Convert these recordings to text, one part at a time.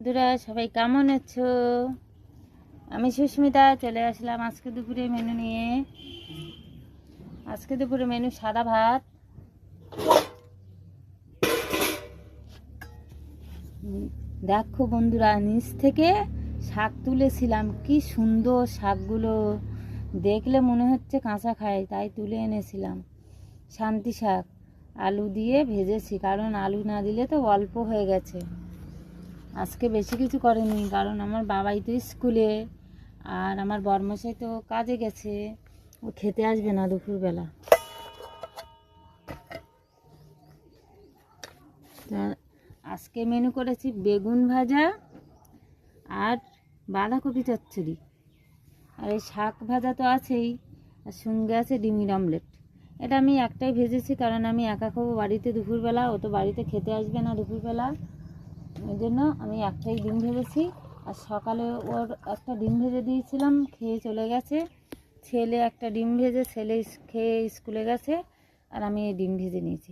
বন্ধুরা সবাই কেমন আছো? আমি সুস্মিতা চলে আসলাম আজকে দুপুরে মেনু নিয়ে। আজকে দুপুরে মেনু সাদা ভাত, দেখো বন্ধুরা নিচ থেকে শাক তুলেছিলাম, কি সুন্দর শাকগুলো, দেখলে মনে হচ্ছে কাঁচা খাই, তাই তুলে এনেছিলাম। শান্তি শাক আলু দিয়ে ভেজেছি, কারণ আলু না দিলে তো অল্প হয়ে গেছে। আজকে বেশি কিছু করেনি, কারণ আমার বাবাই তো স্কুলে আর আমার বরমশাই তো কাজে গেছে, ও খেতে আসবে না দুপুরবেলা। তা আজকে মেনু করেছি বেগুন ভাজা আর বাঁধাকপি চচ্চড়ি, আর এই শাক ভাজা তো আছেই, আর সঙ্গে আছে ডিমের অমলেট। এটা আমি একটাই ভেজেছি, কারণ আমি একা খাবো বাড়িতে দুপুরবেলা, ও তো বাড়িতে খেতে আসবে না দুপুরবেলা, ওই জন্য আমি একটাই ডিম ভেজেছি। আর সকালে ওর একটা ডিম ভেজে দিয়েছিলাম, খেয়ে চলে গেছে। ছেলে একটা ডিম ভেজে ছেলে খেয়ে স্কুলে গেছে, আর আমি এই ডিম ভেজে নিয়েছি।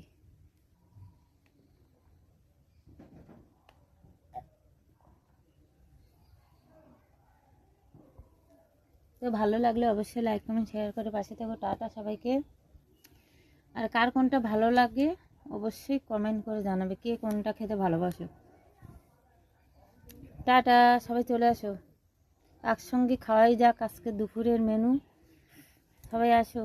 তো ভালো লাগলে অবশ্যই লাইক কমেন্ট শেয়ার করে পাশে থেকো। টাটা সবাইকে। আর কার কোনটা ভালো লাগে অবশ্যই কমেন্ট করে জানাবে, কে কোনটা খেতে ভালোবাসো। টাটা, সবাই চলে আসো, একসঙ্গে খাওয়াই যাক আজকে দুপুরের মেনু, সবাই আসো।